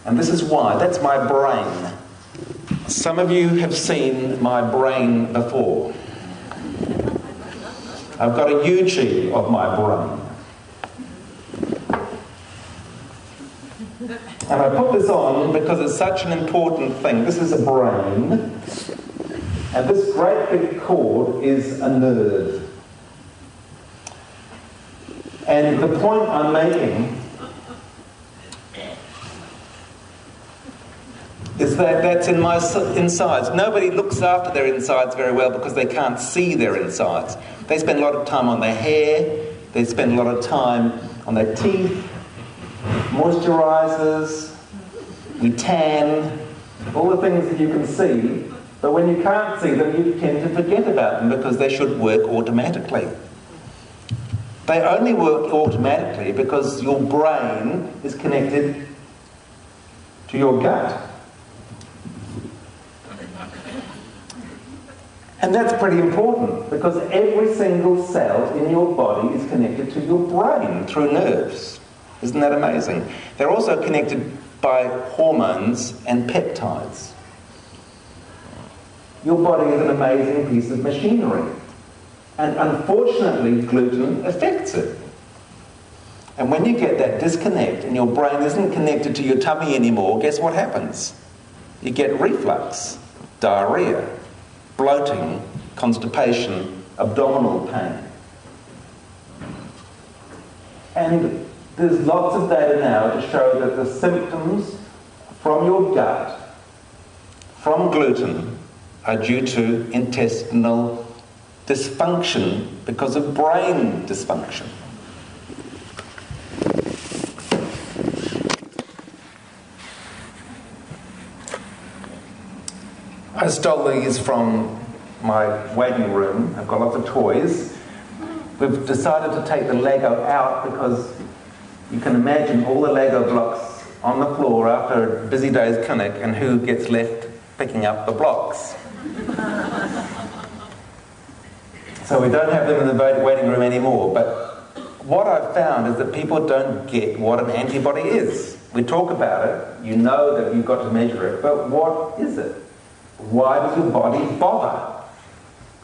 And this is why. That's my brain. Some of you have seen my brain before. I've got a UG of my brain. And I put this on because it's such an important thing. This is a brain. And this great big cord is a nerve. And the point I'm making is that that's in my insides. Nobody looks after their insides very well because they can't see their insides. They spend a lot of time on their hair, they spend a lot of time on their teeth, moisturisers, we tan, all the things that you can see, but when you can't see them, you tend to forget about them because they should work automatically. They only work automatically because your brain is connected to your gut. And that's pretty important because every single cell in your body is connected to your brain through nerves. Isn't that amazing? They're also connected by hormones and peptides. Your body is an amazing piece of machinery. And unfortunately, gluten affects it. And when you get that disconnect and your brain isn't connected to your tummy anymore, guess what happens? You get reflux, diarrhea, bloating, constipation, abdominal pain. And there's lots of data now to show that the symptoms from your gut, from gluten, are due to intestinal dysfunction because of brain dysfunction. I stole these from my waiting room. I've got lots of toys. We've decided to take the Lego out because you can imagine all the Lego blocks on the floor after a busy day's clinic and who gets left picking up the blocks. So we don't have them in the waiting room anymore. But what I've found is that people don't get what an antibody is. We talk about it, you know that you've got to measure it, but what is it? Why does your body bother?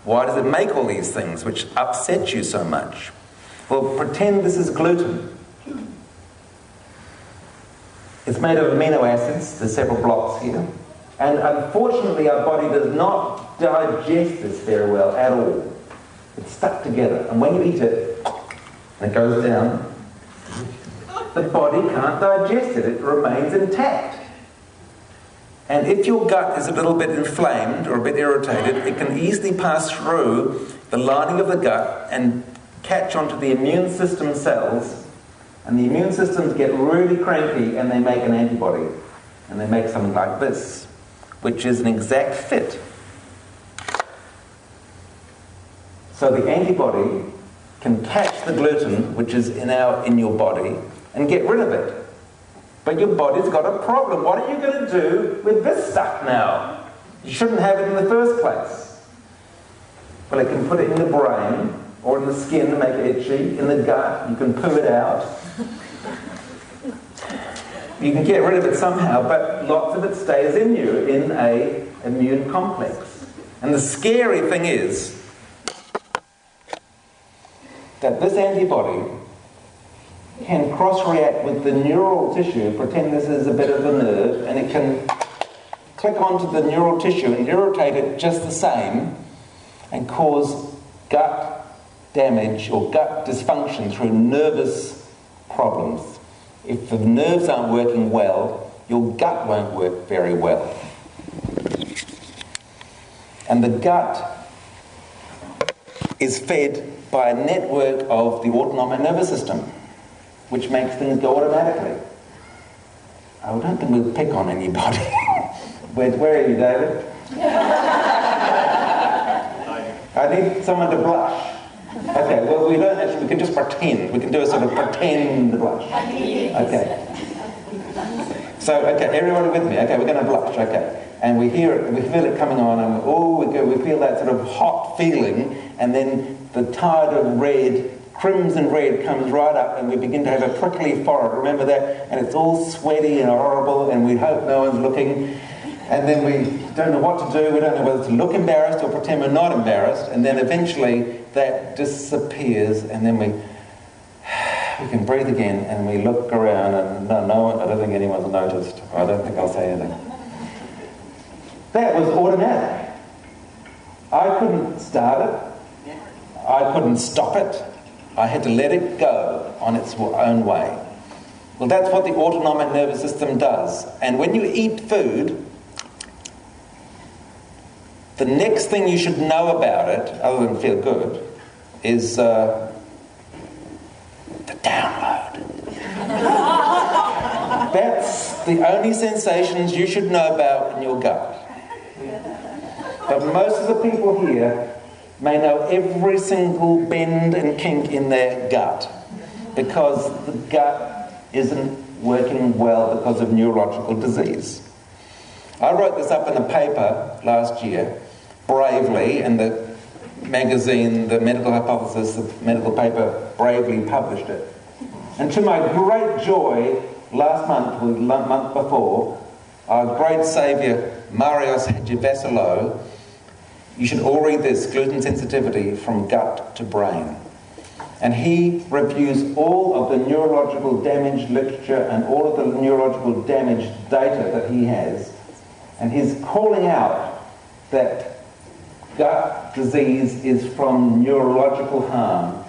Why does it make all these things which upset you so much? Well, pretend this is gluten. It's made of amino acids. There's several blocks here. And unfortunately, our body does not digest this very well at all. It's stuck together. And when you eat it, and it goes down, the body can't digest it. It remains intact. And if your gut is a little bit inflamed or a bit irritated, it can easily pass through the lining of the gut and catch onto the immune system cells, and the immune systems get really cranky and they make an antibody. And they make something like this, which is an exact fit. So the antibody can catch the gluten, which is in your body, and get rid of it. But your body's got a problem. What are you going to do with this stuff now? You shouldn't have it in the first place. Well, it can put it in the brain or in the skin to make it itchy, in the gut, you can poo it out. You can get rid of it somehow, but lots of it stays in you in an immune complex. And the scary thing is that this antibody can cross-react with the neural tissue, pretend this is a bit of a nerve, and it can click onto the neural tissue and irritate it just the same and cause gut damage or gut dysfunction through nervous problems. If the nerves aren't working well, your gut won't work very well. And the gut is fed by a network of the autonomic nervous system, which makes things go automatically. I don't think we'll pick on anybody. Where are you, David? I need someone to blush. Okay, well, we don't actually, we can just pretend. We can do a sort of pretend blush. Okay. So, okay, everybody with me? Okay, we're going to blush, okay. And we hear it, we feel it coming on, and we feel that sort of hot feeling, and then the tide of red crimson red comes right up and we begin to have a prickly forehead. Remember that? And it's all sweaty and horrible and we hope no one's looking. And then we don't know what to do. We don't know whether to look embarrassed or pretend we're not embarrassed. And then eventually that disappears and then we can breathe again and we look around and no one, I don't think anyone's noticed. I don't think I'll say anything. That was automatic. I couldn't start it. I couldn't stop it. I had to let it go on its own way. Well, that's what the autonomic nervous system does. And when you eat food, the next thing you should know about it, other than feel good, is the download. That's the only sensations you should know about in your gut. But most of the people here may know every single bend and kink in their gut because the gut isn't working well because of neurological disease. I wrote this up in a paper last year, bravely, and the magazine, the Medical Hypothesis, the medical paper, bravely published it. And to my great joy, last month, or the month before, our great saviour, Marios Hadjivassilo, you should all read this, Gluten Sensitivity from Gut to Brain. And he reviews all of the neurological damage literature and all of the neurological damage data that he has. And he's calling out that gut disease is from neurological harm,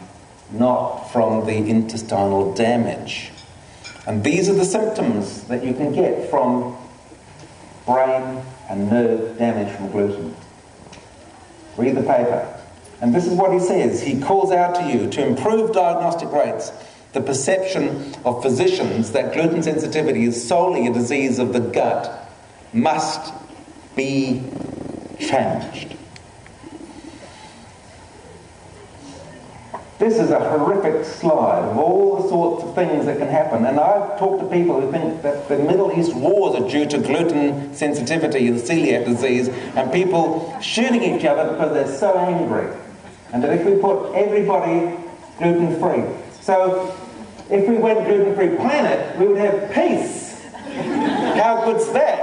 not from the intestinal damage. And these are the symptoms that you can get from brain and nerve damage from gluten. Read the paper. And this is what he says. He calls out to you to improve diagnostic rates. The perception of physicians that gluten sensitivity is solely a disease of the gut must be changed. This is a horrific slide of all the sorts of things that can happen. And I've talked to people who think that the Middle East wars are due to gluten sensitivity and celiac disease and people shooting each other because they're so angry. And that if we put everybody gluten-free. So if we went Gluten-Free Planet, we would have peace. How good's that?